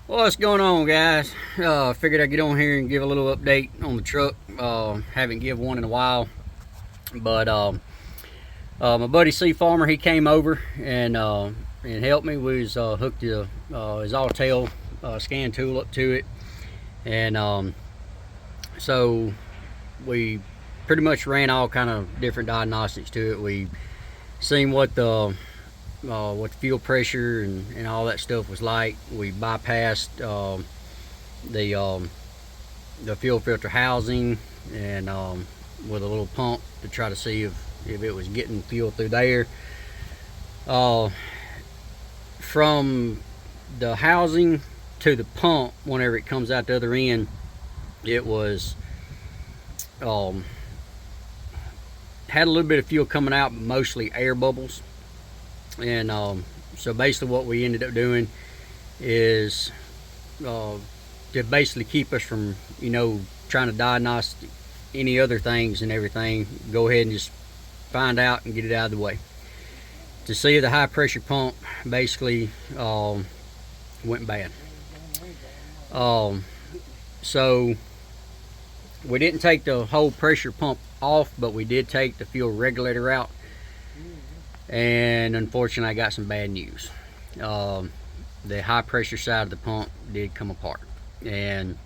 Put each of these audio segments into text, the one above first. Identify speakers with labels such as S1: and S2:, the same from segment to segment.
S1: What's going on, guys? Figured I'd get on here and give a little update on the truck. Haven't give one in a while, but my buddy C Farmer, he came over and helped me. We was hooked his Autel scan tool up to it, and so we pretty much ran all kind of different diagnostics to it. We seen what the fuel pressure and all that stuff was like. We bypassed the fuel filter housing and with a little pump to try to see if it was getting fuel through there. From the housing to the pump, whenever it comes out the other end, it was had a little bit of fuel coming out, but mostly air bubbles. And so basically what we ended up doing is to basically keep us from, trying to diagnose any other things and everything, go ahead and just find out and get it out of the way. To see the high pressure pump basically went bad. So we didn't take the whole pressure pump off, but we did take the fuel regulator out. And unfortunately, I got some bad news. The high pressure side of the pump did come apart, and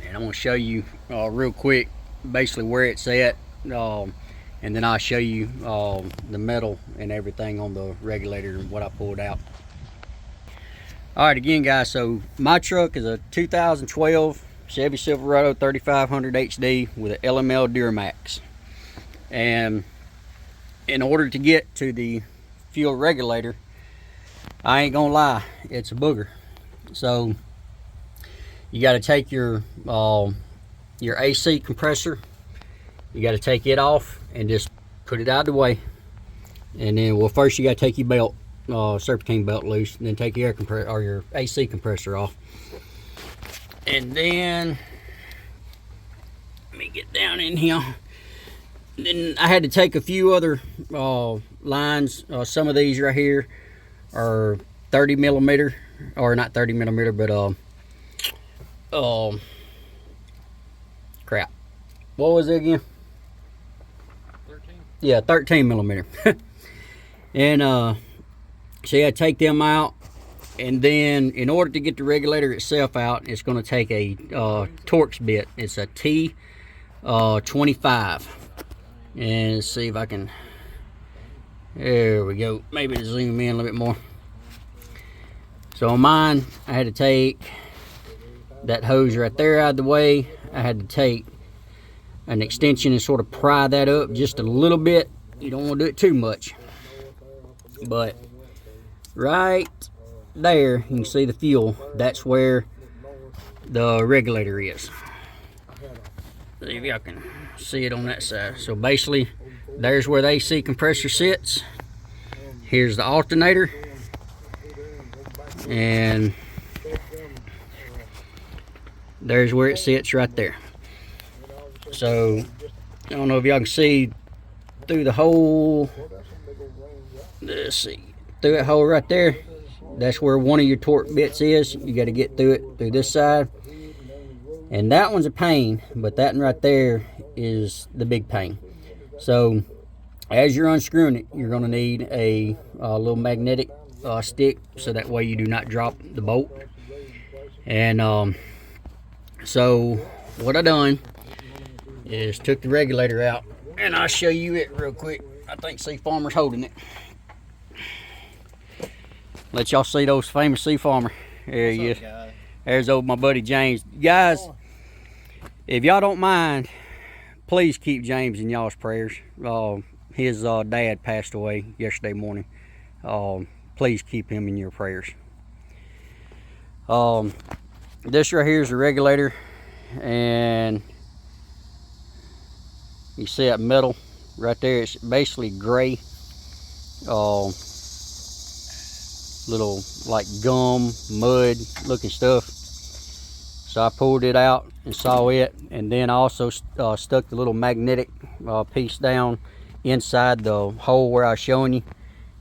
S1: I'm going to show you real quick basically where it's at, and then I'll show you the metal and everything on the regulator and what I pulled out. Alright, again guys, so my truck is a 2012 Chevy Silverado 3500 HD with an LML Duramax, and in order to get to the fuel regulator, I ain't gonna lie, it's a booger. So you got to take your AC compressor, you got to take it off and just put it out of the way. And then, well, first you got to take your belt, serpentine belt loose, and then take your air compressor or your AC compressor off. And then let me get down in here. Then I had to take a few other lines. Some of these right here are 30 millimeter, or not 30 millimeter, but crap, what was it again?
S2: 13.
S1: Yeah, 13 millimeter. And so you had to take them out, and then in order to get the regulator itself out, it's going to take a Torx bit. It's a T25. And let's see if I can, there we go, maybe to zoom in a little bit more. So on mine, I had to take that hose right there out of the way. I had to take an extension and sort of pry that up just a little bit. You don't want to do it too much, but right there you can see the fuel. That's where the regulator is. See if y'all can see it on that side. So basically, there's where the AC compressor sits. Here's the alternator, and there's where it sits right there. So I don't know if y'all can see through the hole. Let's see, through that hole right there, that's where one of your torque bits is. You got to get through it through this side. And that one's a pain, but that one right there is the big pain. So as you're unscrewing it, you're going to need a little magnetic stick, so that way you do not drop the bolt. And so what I done is took the regulator out, and I'll show you it real quick. I think C Farmer's holding it. Let y'all see those famous C Farmer. There he is. There's old my buddy James. Guys, if y'all don't mind, please keep James in y'all's prayers. His dad passed away yesterday morning. Please keep him in your prayers. This right here is the regulator, and you see that metal right there. It's basically gray, little like gum, mud looking stuff. So I pulled it out and saw it, and then I also stuck the little magnetic piece down inside the hole where I was showing you.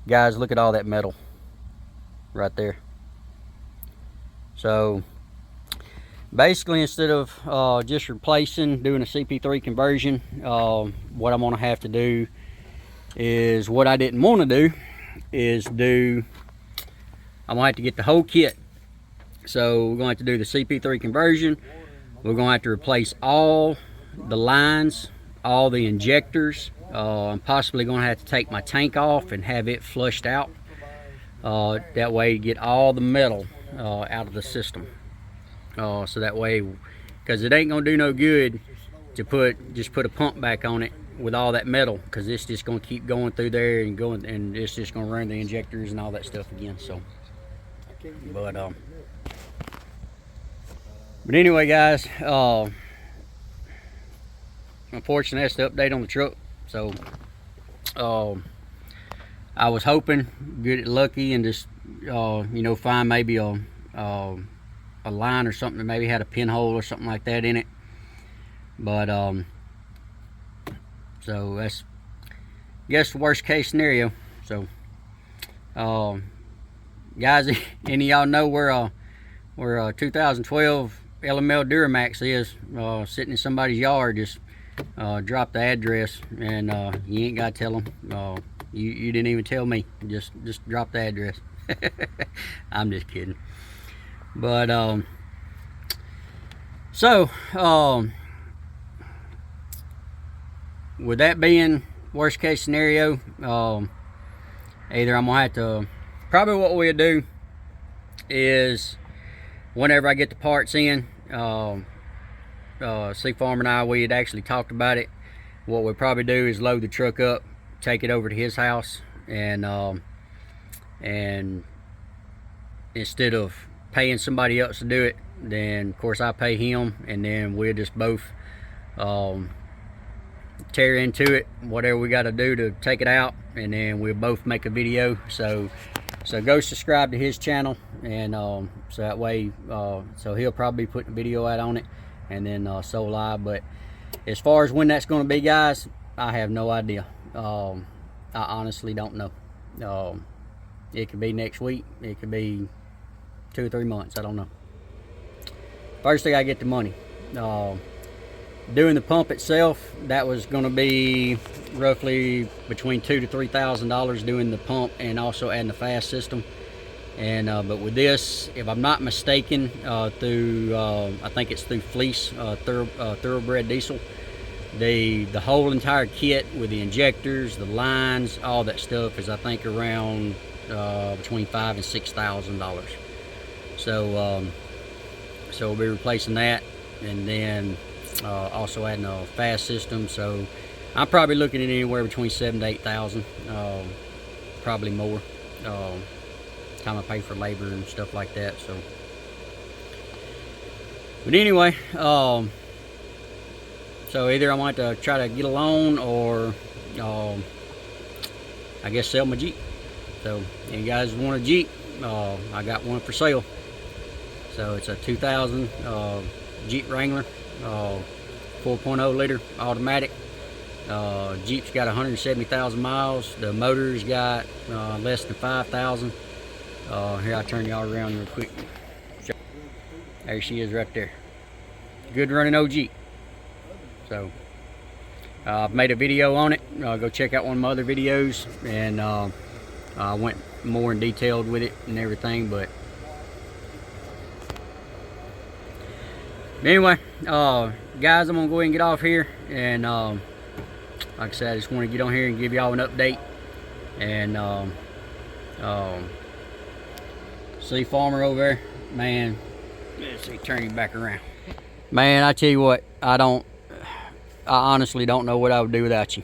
S1: Guys, look at all that metal right there. So basically, instead of just replacing, doing a CP3 conversion, what I'm gonna have to do is, what I didn't want to do is I'm gonna have to get the whole kit. So we're gonna have to do the CP3 conversion. We're gonna have to replace all the lines, all the injectors. I'm possibly gonna have to take my tank off and have it flushed out. That way you get all the metal out of the system. So that way, because it ain't gonna do no good to just put a pump back on it with all that metal, because it's just gonna keep going through there and going, and it's just gonna run the injectors and all that stuff again. So, but anyway, guys, unfortunately that's the update on the truck. So I was hoping, get lucky, and just you know, find maybe a line or something that maybe had a pinhole or something like that in it. But so that's, I guess, the worst case scenario. So guys, any of y'all know where 2012 LML Duramax is, sitting in somebody's yard, just drop the address, and you ain't gotta tell them. You didn't even tell me. Just drop the address. I'm just kidding. But with that being worst case scenario, either I'm gonna have to, probably what we'll do is, whenever I get the parts in, C Farm and I, we had actually talked about it. What we'll probably do is load the truck up, take it over to his house, and instead of paying somebody else to do it, then of course I pay him, and then we'll just both tear into it, whatever we got to do to take it out, and then we'll both make a video. So go subscribe to his channel, and so that way, so he'll probably put a video out on it, and then so live. But as far as when that's going to be, guys, I have no idea. I honestly don't know. It could be next week, it could be 2 or 3 months, I don't know. First thing, I get the money. Doing the pump itself, that was going to be roughly between $2,000 to $3,000 doing the pump, and also adding the fast system. And but with this, if I'm not mistaken, through I think it's through Fleece Thoroughbred Diesel, the whole entire kit with the injectors, the lines, all that stuff is, I think, around between $5,000 and $6,000. So so we'll be replacing that, and then also adding a fast system. So I'm probably looking at anywhere between $7,000 to $8,000, probably more. Time I pay for labor and stuff like that. So, but anyway, so either I want to try to get a loan, or I guess sell my Jeep. So, you guys want a Jeep? I got one for sale. So it's a 2000 Jeep Wrangler, 4.0 liter automatic. Jeep's got 170,000 miles. The motor's got less than 5,000. Here, I'll turn y'all around real quick. There she is right there. Good running old Jeep. So I've made a video on it. Go check out one of my other videos, and I went more in detail with it and everything. But anyway, guys, I'm gonna go ahead and get off here, and like I said, I just want to get on here and give y'all an update. And see Farmer over there, man. Let's see, turn you back around. Man, I tell you what, I honestly don't know what I would do without you.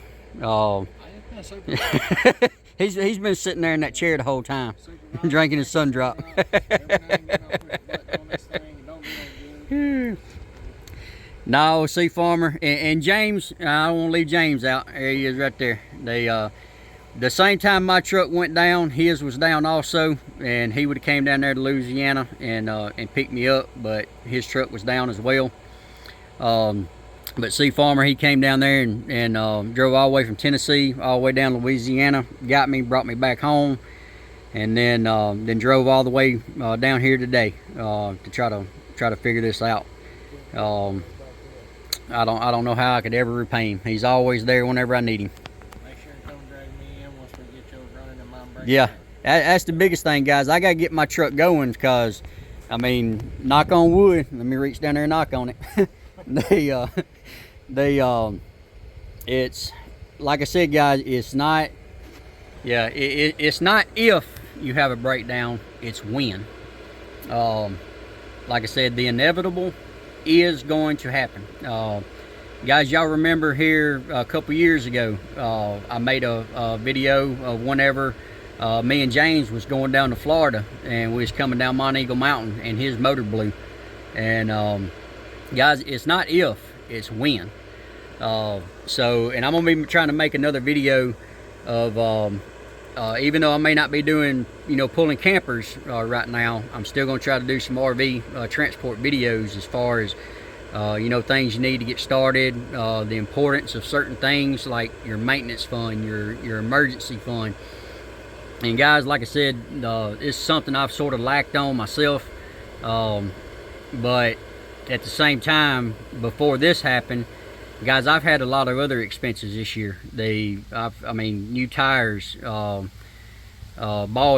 S1: He's been sitting there in that chair the whole time, drinking his sun drop. No, see Farmer and James. I don't want to leave James out. There he is right there. They the same time my truck went down, his was down also, and he would have came down there to Louisiana and picked me up, but his truck was down as well. But see Farmer, he came down there and drove all the way from Tennessee all the way down to Louisiana, got me, brought me back home, and then drove all the way down here today to try to figure this out. I don't know how I could ever repay him. He's always there whenever I need him.
S2: Make sure you don't drag me in once we get yours running and mine break.
S1: Yeah, that's the biggest thing, guys. I gotta get my truck going because, I mean, knock on wood. Let me reach down there and knock on it. It's like I said, guys. It's not. Yeah, it's not if you have a breakdown. It's when. Like I said, the inevitable is going to happen. Guys, y'all remember here a couple years ago, I made a video of whenever me and James was going down to Florida, and we was coming down Mont Eagle Mountain and his motor blew. And guys, it's not if, it's when. So, and I'm gonna be trying to make another video of even though I may not be doing, you know, pulling campers right now, I'm still going to try to do some RV transport videos as far as, you know, things you need to get started, the importance of certain things like your maintenance fund, your emergency fund. And guys, like I said, it's something I've sort of lacked on myself, but at the same time, before this happened, guys, I've had a lot of other expenses this year. I mean, new tires, ball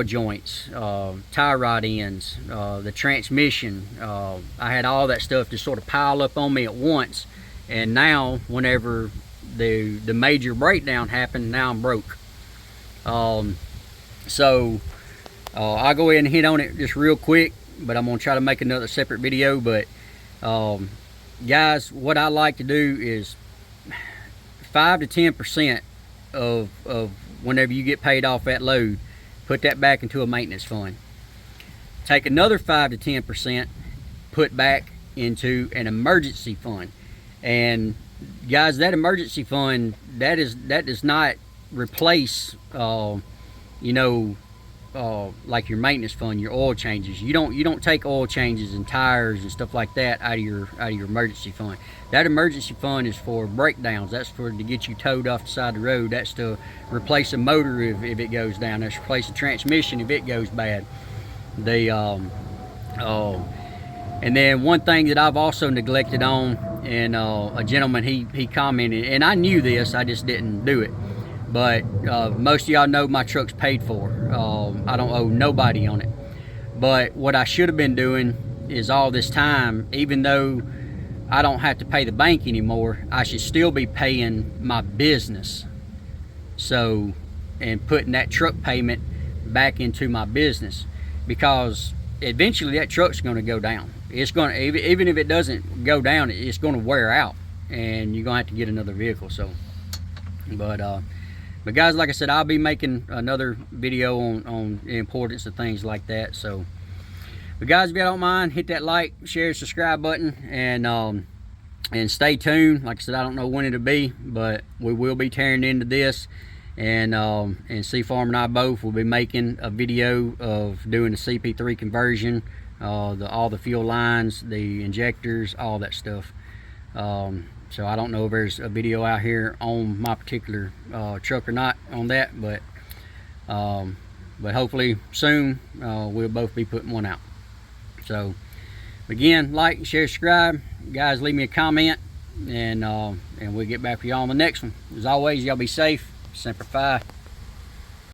S1: joints, tie rod ends, the transmission. I had all that stuff just sort of pile up on me at once. And now, whenever the major breakdown happened, now I'm broke. So I'll go ahead and hit on it just real quick, but I'm gonna try to make another separate video. But guys, what I like to do is 5 to 10% of whenever you get paid off that load, put that back into a maintenance fund. Take another 5 to 10%, put back into an emergency fund. And guys, that emergency fund, that does not replace you know, like your maintenance fund, your oil changes. You don't take oil changes and tires and stuff like that out of your emergency fund. That emergency fund is for breakdowns. That's to get you towed off the side of the road. That's to replace a motor if it goes down. That's to replace a transmission if it goes bad. And then one thing that I've also neglected on, and a gentleman he commented, and I knew this, I just didn't do it. But most of y'all know my truck's paid for. I don't owe nobody on it. But what I should have been doing is all this time, even though I don't have to pay the bank anymore, I should still be paying my business. So, and putting that truck payment back into my business, because eventually that truck's going to go down. It's going to, even if it doesn't go down, it's going to wear out, and you're going to have to get another vehicle. So, but guys, like I said, I'll be making another video on the importance of things like that. So, but guys, if you don't mind, hit that like, share, subscribe button, and stay tuned. Like I said, I don't know when it'll be, but we will be tearing into this, and C Farm and I both will be making a video of doing the CP3 conversion, all the fuel lines, the injectors, all that stuff. So I don't know if there's a video out here on my particular truck or not on that, but hopefully soon we'll both be putting one out. So again, like, share, subscribe. Guys, leave me a comment, and we'll get back with y'all on the next one. As always, y'all be safe. Semper Fi.